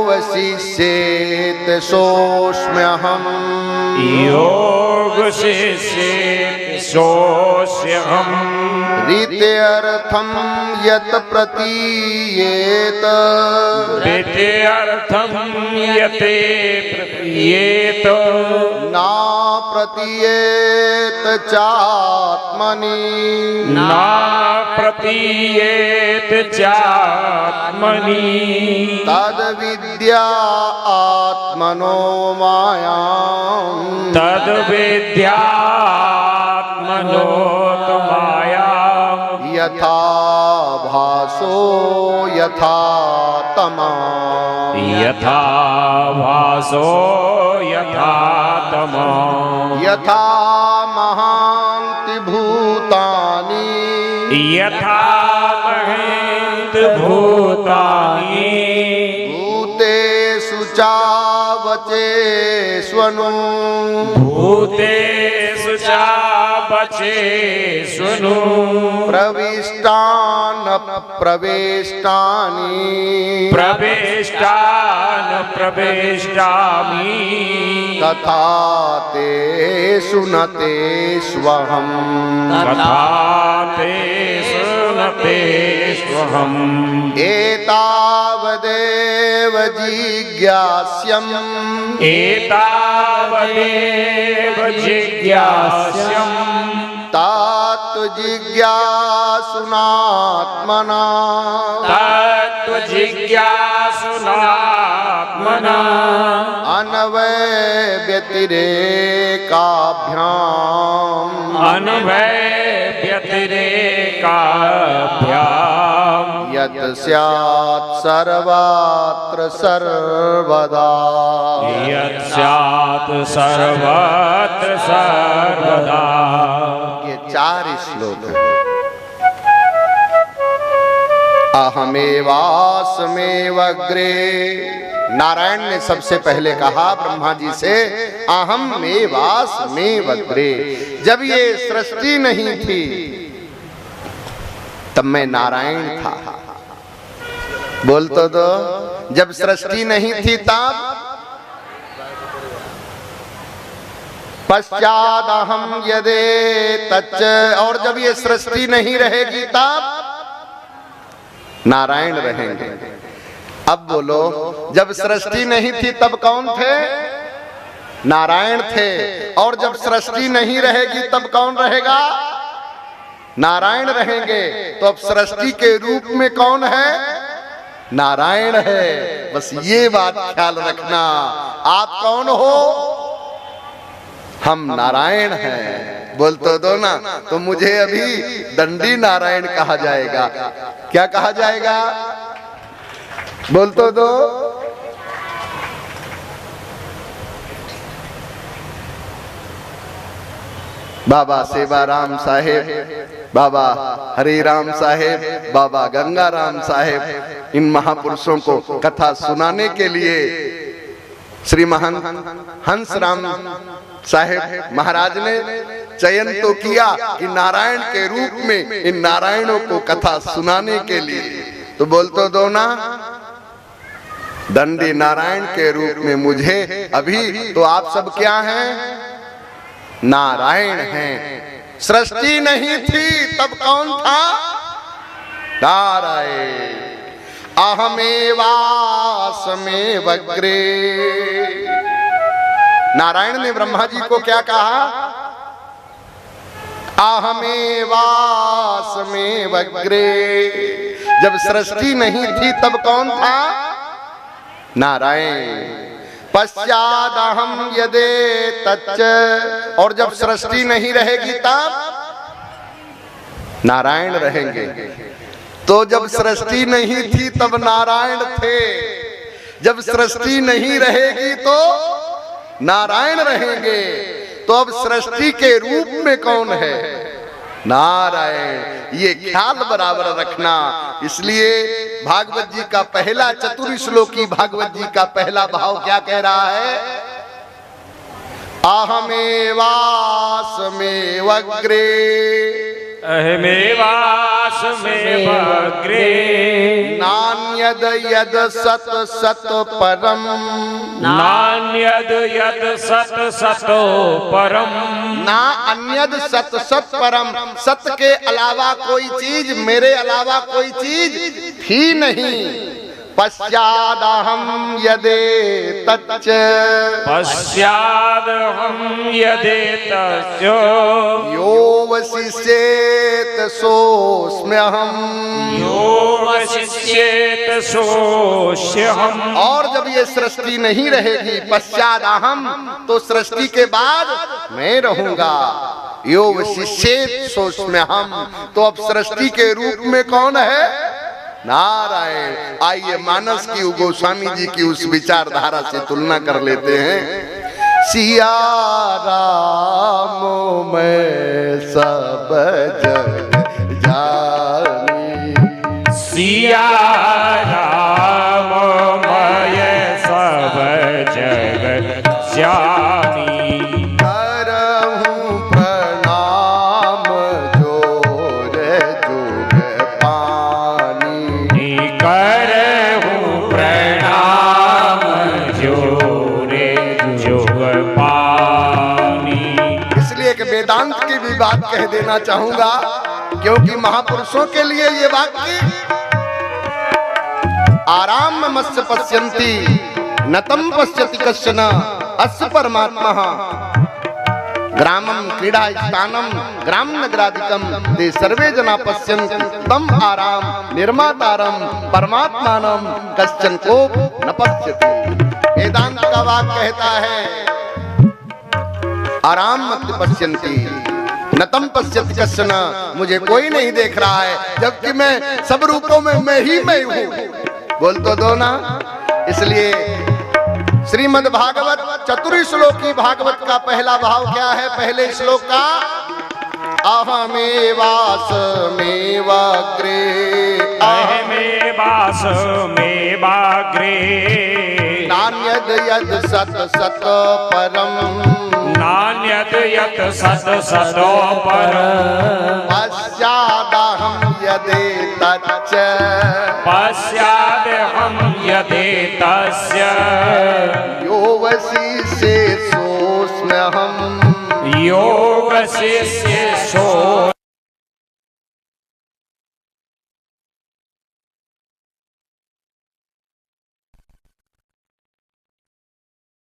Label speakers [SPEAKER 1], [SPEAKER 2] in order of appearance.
[SPEAKER 1] वशिष्येत सोऽस्म्यहम्
[SPEAKER 2] योगशिष्येत सोऽस्म्यहम्
[SPEAKER 1] रीत्यर्थं यत् प्रतीयेत
[SPEAKER 2] रीत्यर्थं यते प्रतीयेत
[SPEAKER 1] ना प्रतीयेत चात्मनि
[SPEAKER 2] ना प्रतीयेत चात्मनि
[SPEAKER 1] तद्विद्या आत्मनो मायाम्
[SPEAKER 2] तद्विद्यात्मनो मायाम्
[SPEAKER 1] यथा भासो यथा तमा
[SPEAKER 2] यथा भासो यथा तमः
[SPEAKER 1] यथा महान्ति भूतानि
[SPEAKER 2] यथा महेन्द्र भूतानि
[SPEAKER 1] भूतेषु चावचेष्वनु
[SPEAKER 2] भूतेषु चावचेष्वनु
[SPEAKER 1] प्रविष्टान् प्रवेष्टानि
[SPEAKER 2] प्रवेष्टान् प्रवेष्टामि
[SPEAKER 1] तथा तेषु न तेष्वहम्
[SPEAKER 2] तथा तेषु न तेष्वहम्
[SPEAKER 1] एतावदेव जिज्ञास्यम्
[SPEAKER 2] एतावदेव जिज्ञास्यम्
[SPEAKER 1] तत्त्वजिज्ञासुनात्मना
[SPEAKER 2] तत्त्वजिज्ञासुनात्मना
[SPEAKER 1] अन्वयव्यतिरेकाभ्याम्
[SPEAKER 2] अन्वयव्यतिरेकाभ्याम्
[SPEAKER 1] यत् स्यात् सर्वत्र सर्वदा
[SPEAKER 2] यत् स्यात् सर्वत्र सर्वदा।
[SPEAKER 1] ये 4 श्लोक हैं। अहमेवास्मेवग्रे, नारायण ने सबसे पहले कहा ब्रह्मा जी से, अहमेवास्मेवग्रे। जब ये सृष्टि नहीं थी तब मैं नारायण था। बोल तो दो, जब सृष्टि नहीं थी तब पश्चाद अहम यदे तच्च, और जब ये सृष्टि नहीं रहेगी तब नारायण रहेंगे। अब बोलो, जब सृष्टि नहीं थी तब कौन थे? नारायण थे। और जब सृष्टि नहीं रहेगी तब कौन रहेगा? नारायण रहेंगे। तो अब सृष्टि के रूप में कौन है? नारायण है। बस ये बात ख्याल रखना। आप कौन हो? हम नारायण हैं। बोल तो दो ना। तो मुझे अभी दंडी नारायण कहा जाएगा। क्या कहा जाएगा? बोल तो दो। बाबा सेवाराम साहेब, बाबा हरिराम साहेब, बाबा गंगाराम साहेब, इन महापुरुषों को कथा सुनाने के लिए श्री महान हंसराम साहेब महाराज ने चयन तो किया कि नारायण के रूप में इन नारायणों को कथा सुनाने के लिए। तो बोल तो दो ना, दंडी नारायण के रूप में मुझे अभी। तो आप सब क्या हैं? नारायण हैं। सृष्टि नहीं थी तब कौन था? नारायण। अहमेवास्मेवग्रे। नारायण ने ब्रह्मा जी को क्या कहा? अहमेवास्मेवग्रे। जब सृष्टि नहीं थी तब कौन था? नारायण। पश्चाद अहम यदे तच्च, और जब सृष्टि नहीं रहेगी तब नारायण रहेंगे। तो जब सृष्टि नहीं थी तब नारायण थे। जब सृष्टि नहीं रहेगी तो नारायण रहेंगे। तो अब सृष्टि के रूप में कौन है? नारायण। ये ख्याल बराबर रखना। इसलिए भागवत जी का पहला चतुर्श्लोकी भागवत जी का पहला भाव क्या कह रहा है? अहमेवास्मेवग्रे
[SPEAKER 2] अहमेवा जिज्ञास्यमेवाग्रे
[SPEAKER 1] नान्यद यद सत सत परम
[SPEAKER 2] नान्यद यद सत सतो परम
[SPEAKER 1] ना अन्यद सत सत परम, सत के अलावा कोई चीज, मेरे अलावा कोई चीज थी नहीं। पश्चादहम यदे तच्च
[SPEAKER 2] पश्चादहं यदेतच्च
[SPEAKER 1] यो वशिष्येत सोऽस्म्यहम्।
[SPEAKER 2] यो वशिष्येत सोऽस्म्यहम्।
[SPEAKER 1] और जब ये सृष्टि नहीं रहेगी, पश्चादहम, तो सृष्टि के बाद मैं रहूंगा। यो वशिष्येत सोऽस्म्यहम्, तो अब सृष्टि के रूप में कौन है? नारायण। आइए मानस की गोस्वामी जी की उस विचारधारा से तुलना कर लेते हैं। सिया राम मैं सब जग जानी,
[SPEAKER 2] सिया राम मैं सब जग जानी।
[SPEAKER 1] करहूं प्रणाम जोर जुग पानी।
[SPEAKER 2] करहूं प्रणाम जोरे जुग पानी।
[SPEAKER 1] इसलिए एक वेदांत की भी बात कह देना चाहूंगा, क्योंकि महापुरुषों के लिए ये वाक्य आराम मत्स्य पश्यन्ति नतम पश्यति कश्चन अस्य परमात्मा ग्रामम क्रीडा स्थानम ग्राम नगरादिकम ते सर्वे जना पश्यन्ति तम आराम निर्मातारम परमात्मानम कश्चन को न पश्यति। वेदांत का वाक्य कहता है आराम मत पश्यन्ति नतम पश्यति कश्चन, मुझे कोई नहीं देख रहा है, जबकि मैं सब रूपों में मैं ही मैं हूं। बोल तो दो ना। इसलिए श्रीमद् भागवत चतुर्थ श्लोकी भागवत का पहला भाव क्या है? पहले श्लोक का अहमेवास्मेवाग्रे
[SPEAKER 2] अहमेवास्मेवाग्रे
[SPEAKER 1] नान्यद यद सत सत परम
[SPEAKER 2] नान्यद यत् सत सतो परम
[SPEAKER 1] पश्चादहं यदेतच्च
[SPEAKER 2] पश्चादहं यदेतस्य
[SPEAKER 1] यो वशिष्ये सोऽस्म्यहम्।
[SPEAKER 2] यो वशिष्ये